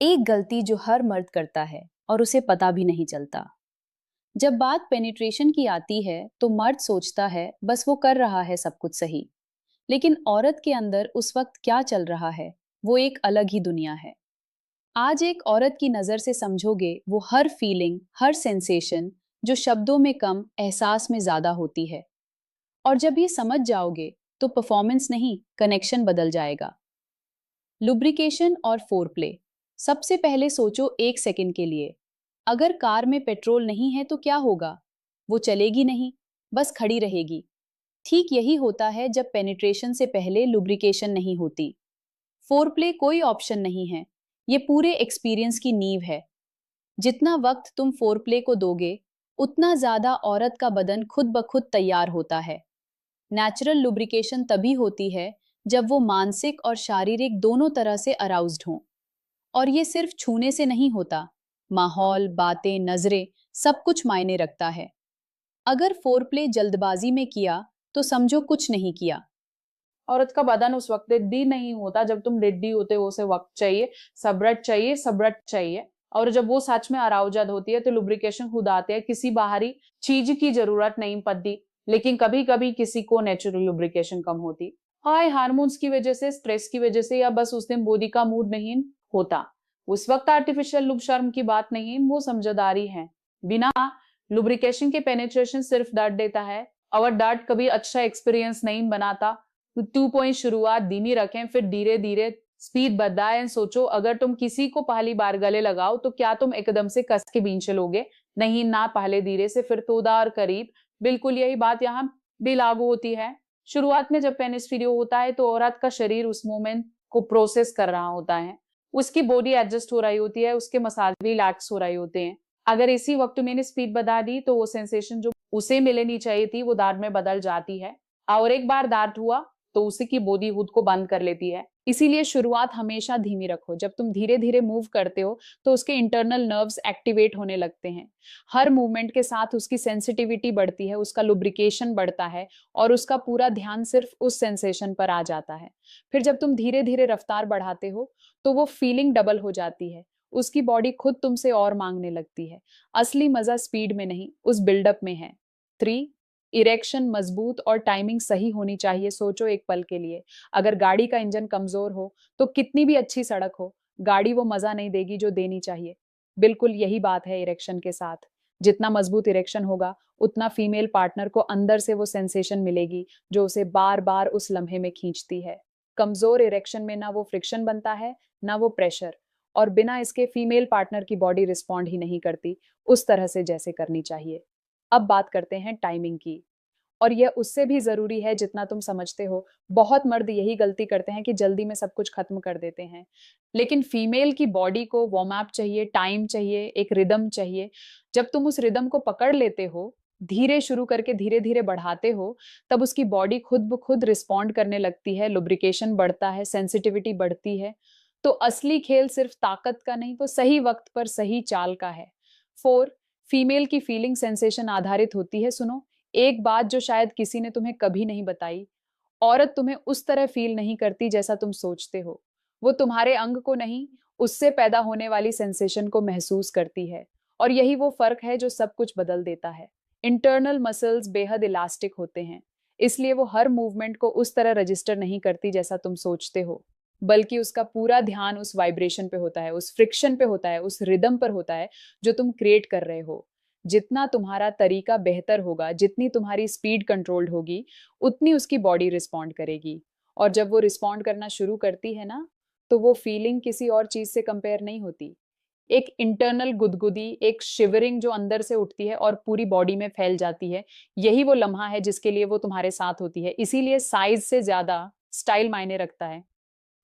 एक गलती जो हर मर्द करता है और उसे पता भी नहीं चलता। जब बात पेनिट्रेशन की आती है तो मर्द सोचता है बस वो कर रहा है सब कुछ सही। लेकिन औरत के अंदर उस वक्त क्या चल रहा है, वो एक अलग ही दुनिया है। आज एक औरत की नजर से समझोगे वो हर फीलिंग, हर सेंसेशन जो शब्दों में कम, एहसास में ज्यादा होती है। और जब ये समझ जाओगे तो परफॉर्मेंस नहीं, कनेक्शन बदल जाएगा। लुब्रिकेशन और फोरप्ले। सबसे पहले सोचो एक सेकंड के लिए, अगर कार में पेट्रोल नहीं है तो क्या होगा? वो चलेगी नहीं, बस खड़ी रहेगी। ठीक यही होता है जब पेनिट्रेशन से पहले लुब्रिकेशन नहीं होती। फोरप्ले कोई ऑप्शन नहीं है, ये पूरे एक्सपीरियंस की नींव है। जितना वक्त तुम फोरप्ले को दोगे, उतना ज्यादा औरत का बदन खुद ब खुद तैयार होता है। नेचुरल लुब्रिकेशन तभी होती है जब वो मानसिक और शारीरिक दोनों तरह से अराउज्ड हों। और ये सिर्फ छूने से नहीं होता, माहौल, बातें, नजरें, सब कुछ मायने रखता है। अगर फोरप्ले जल्दबाजी में किया तो समझो कुछ नहीं किया। औरत का बदन उस वक्त रेडी नहीं होता जब तुम रेडी होते हो, उसे वक्त चाहिए, सब्रट चाहिए, सब्रट चाहिए। और जब वो सच में अराउजद होती है तो लुब्रिकेशन खुद आते हैं, किसी बाहरी चीज की जरूरत नहीं पड़ती। लेकिन कभी कभी किसी को नेचुरल लुब्रिकेशन कम होती, हाई हार्मोन्स की वजह से, स्ट्रेस की वजह से, या बस उस दिन बॉडी का मूड नहीं होता। उस वक्त आर्टिफिशियल लुब शर्म की बात नहीं, वो समझदारी है। बिना लुब्रिकेशन के पेनिट्रेशन सिर्फ दर्द देता है, और दर्द कभी अच्छा एक्सपीरियंस नहीं बनाता। तो 2 पॉइंट शुरुआत धीमी रखें, फिर धीरे धीरे स्पीड बढ़ाएं। सोचो, अगर तुम किसी को पहली बार गले लगाओ तो क्या तुम एकदम से कस के बीच चलोगे? नहीं ना, पहले धीरे से, फिर तोदा और करीब। बिल्कुल यही बात यहाँ भी लागू होती है। शुरुआत में जब पेनिस वीडियो होता है तो औरत का शरीर उस मोमेंट को प्रोसेस कर रहा होता है, उसकी बॉडी एडजस्ट हो रही होती है, उसके मसाज भी रिलैक्स हो रहे होते हैं। अगर इसी वक्त मैंने स्पीड बढ़ा दी तो वो सेंसेशन जो उसे मिलनी चाहिए थी वो दाद में बदल जाती है। और एक बार दाद हुआ तो उसी की बॉडी खुद को बंद कर लेती है। इसीलिए शुरुआत हमेशा धीमी रखो। जब तुम धीरे धीरे मूव करते हो तो उसके इंटरनल नर्व्स एक्टिवेट होने लगते हैं। हर मूवमेंट के साथ उसकी सेंसिटिविटी बढ़ती है, उसका लुब्रिकेशन बढ़ता है, और उसका पूरा ध्यान सिर्फ उस सेंसेशन पर आ जाता है। फिर जब तुम धीरे धीरे रफ्तार बढ़ाते हो तो वो फीलिंग डबल हो जाती है। उसकी बॉडी खुद तुमसे और मांगने लगती है। असली मजा स्पीड में नहीं, उस बिल्डअप में है। 3, इरेक्शन मजबूत और टाइमिंग सही होनी चाहिए। सोचो एक पल के लिए, अगर गाड़ी का इंजन कमजोर हो तो कितनी भी अच्छी सड़क हो, गाड़ी वो मजा नहीं देगी जो देनी चाहिए। बिल्कुल यही बात है इरेक्शन के साथ। जितना मजबूत इरेक्शन होगा उतना फीमेल पार्टनर को अंदर से वो सेंसेशन मिलेगी जो उसे बार बार उस लम्हे में खींचती है। कमजोर इरेक्शन में ना वो फ्रिक्शन बनता है, ना वो प्रेशर, और बिना इसके फीमेल पार्टनर की बॉडी रिस्पॉन्ड ही नहीं करती उस तरह से जैसे करनी चाहिए। अब बात करते हैं टाइमिंग की, और यह उससे भी जरूरी है जितना तुम समझते हो। बहुत मर्द यही गलती करते हैं कि जल्दी में सब कुछ खत्म कर देते हैं, लेकिन फीमेल की बॉडी को वार्म अप चाहिए, टाइम चाहिए, एक रिदम चाहिए। जब तुम उस रिदम को पकड़ लेते हो, धीरे शुरू करके धीरे धीरे बढ़ाते हो, तब उसकी बॉडी खुद ब खुद रिस्पॉन्ड करने लगती है, लुब्रिकेशन बढ़ता है, सेंसिटिविटी बढ़ती है। तो असली खेल सिर्फ ताकत का नहीं, तो सही वक्त पर सही चाल का है। 4, फीमेल की फीलिंग सेंसेशन आधारित होती है। सुनो एक बात जो शायद किसी ने तुम्हें कभी नहीं बताई, औरत तुम्हें उस तरह फील नहीं करती जैसा तुम सोचते हो। वो तुम्हारे अंग को नहीं, उससे पैदा होने वाली सेंसेशन को महसूस करती है। और यही वो फर्क है जो सब कुछ बदल देता है। इंटरनल मसल्स बेहद इलास्टिक होते हैं, इसलिए वो हर मूवमेंट को उस तरह रजिस्टर नहीं करती जैसा तुम सोचते हो, बल्कि उसका पूरा ध्यान उस वाइब्रेशन पे होता है, उस फ्रिक्शन पे होता है, उस रिदम पर होता है जो तुम क्रिएट कर रहे हो। जितना तुम्हारा तरीका बेहतर होगा, जितनी तुम्हारी स्पीड कंट्रोल्ड होगी, उतनी उसकी बॉडी रिस्पॉन्ड करेगी। और जब वो रिस्पॉन्ड करना शुरू करती है ना, तो वो फीलिंग किसी और चीज से कंपेयर नहीं होती। एक इंटरनल गुदगुदी, एक शिवरिंग जो अंदर से उठती है और पूरी बॉडी में फैल जाती है, यही वो लम्हा है जिसके लिए वो तुम्हारे साथ होती है। इसीलिए साइज से ज्यादा स्टाइल मायने रखता है।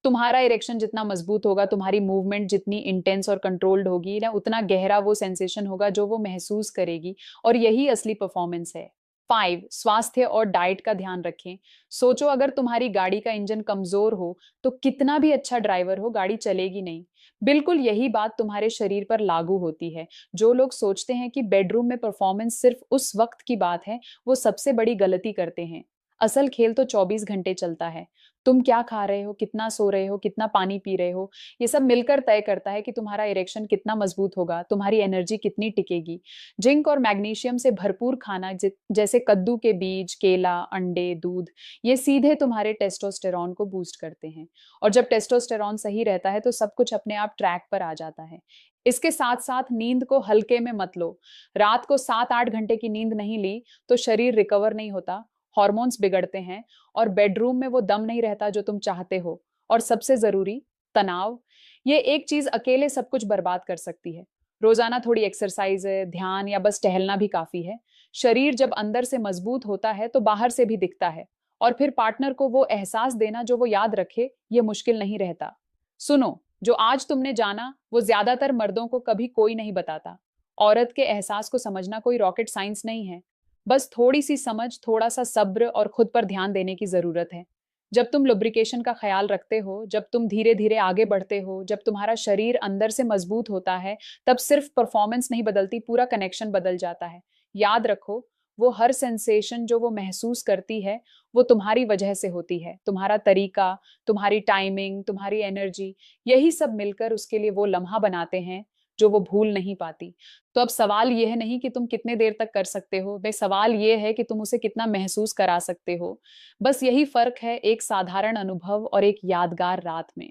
तुम्हारा इरेक्शन जितना मजबूत होगा, तुम्हारी मूवमेंट जितनी इंटेंस और कंट्रोल्ड होगी ना, उतना गहरा वो सेंसेशन होगा जो वो महसूस करेगी, और यही असली परफॉर्मेंस है। 5, स्वास्थ्य और डाइट का ध्यान रखें। सोचो अगर तुम्हारी गाड़ी का इंजन कमजोर हो तो कितना भी अच्छा ड्राइवर हो, गाड़ी चलेगी नहीं। बिल्कुल यही बात तुम्हारे शरीर पर लागू होती है। जो लोग सोचते हैं कि बेडरूम में परफॉर्मेंस सिर्फ उस वक्त की बात है, वो सबसे बड़ी गलती करते हैं। असल खेल तो 24 घंटे चलता है। तुम क्या खा रहे हो, कितना सो रहे हो, कितना पानी पी रहे हो, ये सब मिलकर तय करता है कि तुम्हारा इरेक्शन कितना मजबूत होगा, तुम्हारी एनर्जी कितनी टिकेगी। जिंक और मैग्नीशियम से भरपूर खाना जैसे कद्दू के बीज, केला, अंडे, दूध, ये सीधे तुम्हारे टेस्टोस्टेरॉन को बूस्ट करते हैं। और जब टेस्टोस्टेरॉन सही रहता है तो सब कुछ अपने आप ट्रैक पर आ जाता है। इसके साथ साथ नींद को हल्के में मत लो। रात को 7-8 घंटे की नींद नहीं ली तो शरीर रिकवर नहीं होता, हॉर्मोन्स बिगड़ते हैं और बेडरूम में वो दम नहीं रहता जो तुम चाहते हो। और सबसे जरूरी, तनाव। ये एक चीज अकेले सब कुछ बर्बाद कर सकती है। रोजाना थोड़ी एक्सरसाइज है, ध्यान या बस टहलना भी काफी है। शरीर जब अंदर से मजबूत होता है तो बाहर से भी दिखता है। और फिर पार्टनर को वो एहसास देना जो वो याद रखे, ये मुश्किल नहीं रहता। सुनो, जो आज तुमने जाना वो ज्यादातर मर्दों को कभी कोई नहीं बताता। औरत के एहसास को समझना कोई रॉकेट साइंस नहीं है। बस थोड़ी सी समझ, थोड़ा सा सब्र और खुद पर ध्यान देने की जरूरत है। जब तुम लुब्रिकेशन का ख्याल रखते हो, जब तुम धीरे धीरे आगे बढ़ते हो, जब तुम्हारा शरीर अंदर से मजबूत होता है, तब सिर्फ परफॉर्मेंस नहीं बदलती, पूरा कनेक्शन बदल जाता है। याद रखो, वो हर सेंसेशन जो वो महसूस करती है वो तुम्हारी वजह से होती है। तुम्हारा तरीका, तुम्हारी टाइमिंग, तुम्हारी एनर्जी, यही सब मिलकर उसके लिए वो लम्हा बनाते हैं जो वो भूल नहीं पाती। तो अब सवाल ये है नहीं कि तुम कितने देर तक कर सकते हो, बे सवाल ये है कि तुम उसे कितना महसूस करा सकते हो। बस यही फर्क है एक साधारण अनुभव और एक यादगार रात में।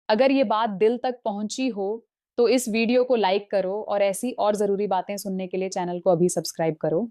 अगर ये बात दिल तक पहुंची हो तो इस वीडियो को लाइक करो और ऐसी और जरूरी बातें सुनने के लिए चैनल को अभी सब्सक्राइब करो।